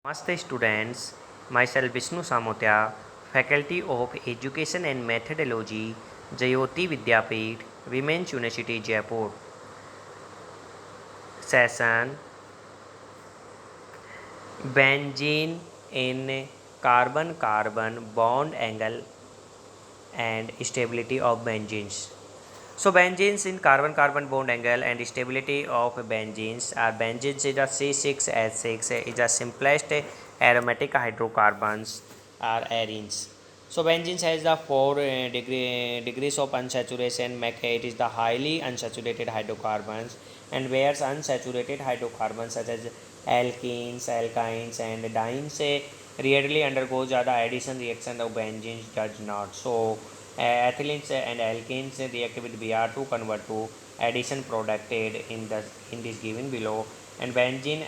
Namaste students, myself Vishnu Samotia, Faculty of Education and Methodology, Jayoti Vidyapeeth, Women's University Jaipur. Session Benzene in carbon-carbon bond angle and stability of benzenes. So benzenes in carbon-carbon bond angle and stability of benzenes are benzenes is a C6H6 is the simplest aromatic hydrocarbons are arenes. So benzenes has the degrees of unsaturation make it is the highly unsaturated hydrocarbons, and whereas unsaturated hydrocarbons such as alkenes, alkynes and dienes rarely undergoes the addition reaction of benzenes does not. So ethylenes and alkenes react with Br2 convert to addition product in this given below, and benzene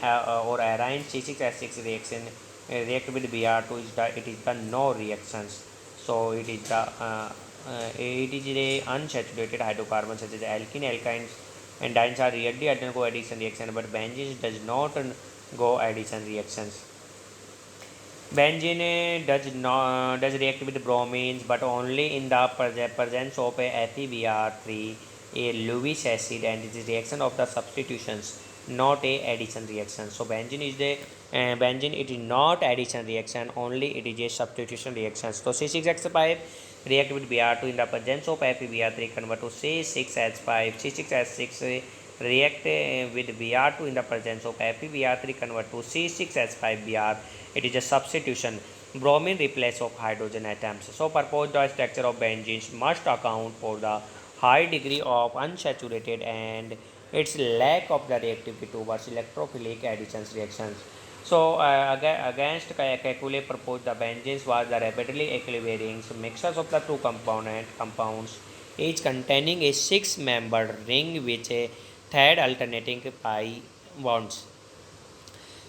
or arine C6H6 reaction react with Br2 it is the no reactions. So it is the unsaturated hydrocarbons such as alkene, alkynes and dienes are rarely undergo addition reaction, but benzene does not go addition reactions. Benzene does react with bromines, but only in the presence of a FeBr3, a Lewis acid, and it is reaction of the substitutions, not a addition reaction. So benzene it is not addition reaction, only it is a substitution reaction. So C6H5 react with Br2 in the presence of FeBr3 convert to C6H5. C6H6 react with Br2 in the presence of FeBr3 convert to C6H5Br. It is a substitution. Bromine replace of hydrogen atoms. So purpose the structure of benzenes must account for the high degree of unsaturated and its lack of the reactivity towards electrophilic additions reactions. So against Kekule proposed the benzenes was the rapidly equilibrating mixtures of the two compounds, each containing a six-membered ring with a third alternating pi bonds.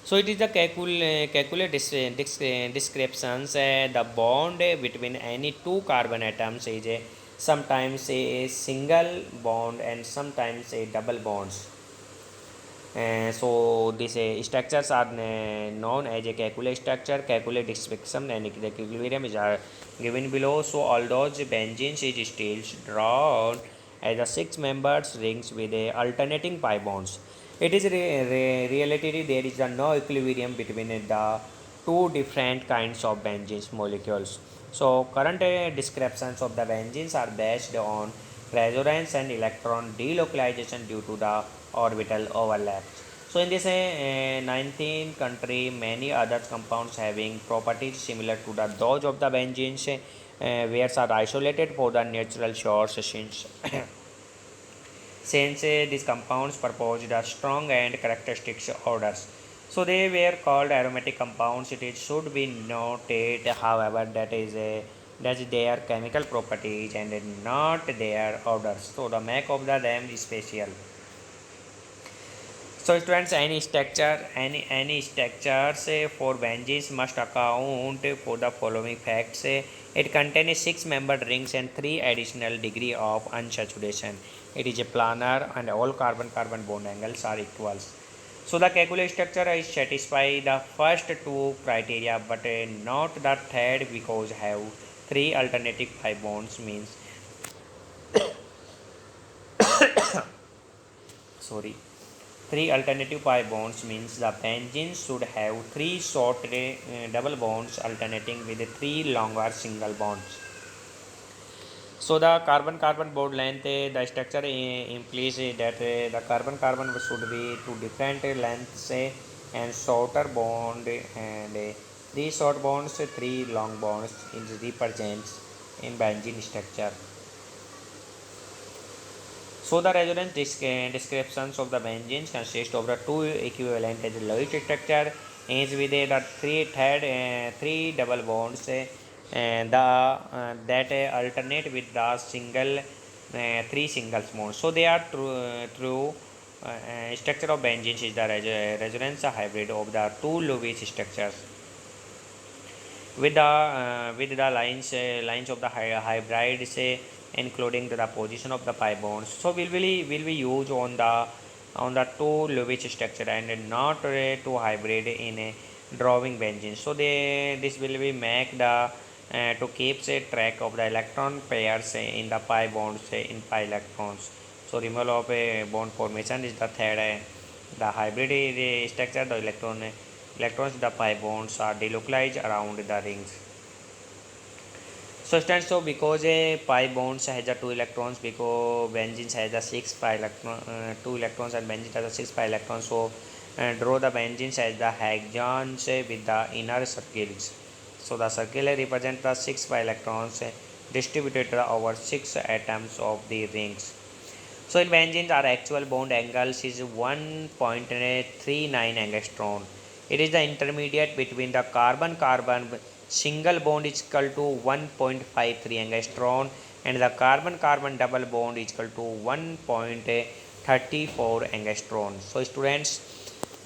So it is the calculate descriptions. The bond between any two carbon atoms is sometimes a single bond and sometimes a double bonds. So these structures are known as a calculate structure, calculate description, and the equilibrium is given below. So all those benzenes is still drawn as a six members rings with a alternating pi bonds. It is relatively there is no equilibrium between the two different kinds of benzenes molecules. So current descriptions of the benzenes are based on resonance and electron delocalization due to the orbital overlap. So in this 19 country, many other compounds having properties similar to those of the benzenes where are isolated for the natural source since these compounds proposed a strong and characteristic orders. So they were called aromatic compounds. It should be noted, however, that their chemical properties and not their orders. So the make of them is special. So students, any structures for benzenes must account for the following facts. It contains six-membered rings and three additional degree of unsaturation. It is a planar and all carbon-carbon bond angles are equals. So the calculus structure is satisfy the first two criteria, but not the third because have three alternative pi bonds means sorry. Three alternative pi bonds means the benzene should have three short double bonds alternating with three longer single bonds. So the carbon-carbon bond length, the structure implies that the carbon-carbon should be two different lengths and shorter bond and three short bonds, three long bonds is represents in benzene structure. So the resonance descriptions of the benzenes consist of the two equivalent Lewis structure, each with the three double bonds that alternate with the three singles bonds. So they are true structure of benzenes is the resonance hybrid of the two Lewis structures with the lines of the hybrid say including the position of the pi bonds. So will we use on the two Lewis structure and not two hybrid in drawing benzene. So this will be make the to keep a track of the electron pairs in the pi bonds in pi electrons. So removal of a bond formation is the third. The hybrid structure, the electrons the pi bonds are delocalized around the rings. So stands so because a pi bonds has the two electrons, because benzene has the six pi electron, two electrons, and benzene has the six pi electrons. So draw the benzene as the hexagons with the inner circles. So the circle represents the six pi electrons distributed over six atoms of the rings. So in benzene, our actual bond angles is 1.39 angstrom. It is the intermediate between the carbon-carbon single bond is equal to 1.53 angstrom and the carbon-carbon double bond is equal to 1.34 angstrom. So students,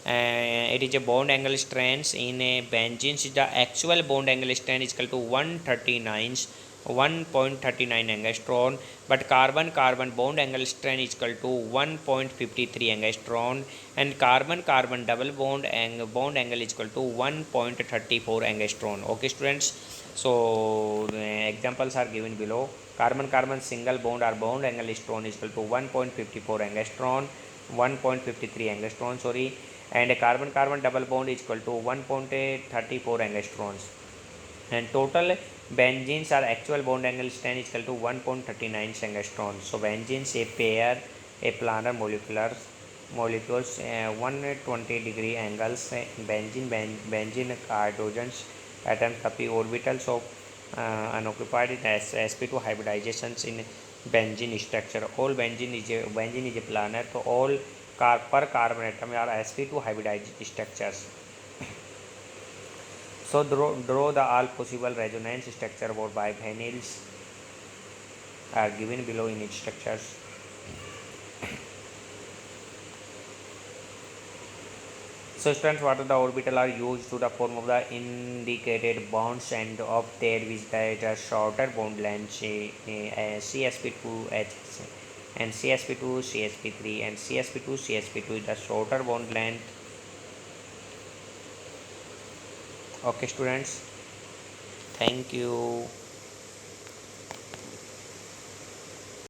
it is a bond angle strength in a benzene. The actual bond angle strength is equal to 1.39 angstrom, but carbon carbon bond angle strength is equal to 1.53 angstrom and carbon carbon double bond angle is equal to 1.34 angstrom. Okay students, so the examples are given below. Carbon carbon single bond or bond angle strength is equal to 1.54 angstrom, 1.53 angstrom, sorry, and a carbon carbon double bond is equal to 1.34 angstroms, and total benzenes are actual bond angle strength is equal to 1.39 angstroms. So benzenes a pair a planar molecules 120-degree angles. Benzene hydrogens atoms copy orbitals of unoccupied sp2 hybridizations in benzene structure. All benzene is a planar, so all per carbon atom are sp2 hybridized structures. So draw the all possible resonance structure for biphenyls are given below in its structures. So students, what are the orbital are used to the form of the indicated bonds, and of there which that a shorter bond length CsP2H and CsP2 CsP3 and CsP2 CsP2 is the shorter bond length. Okay students, thank you.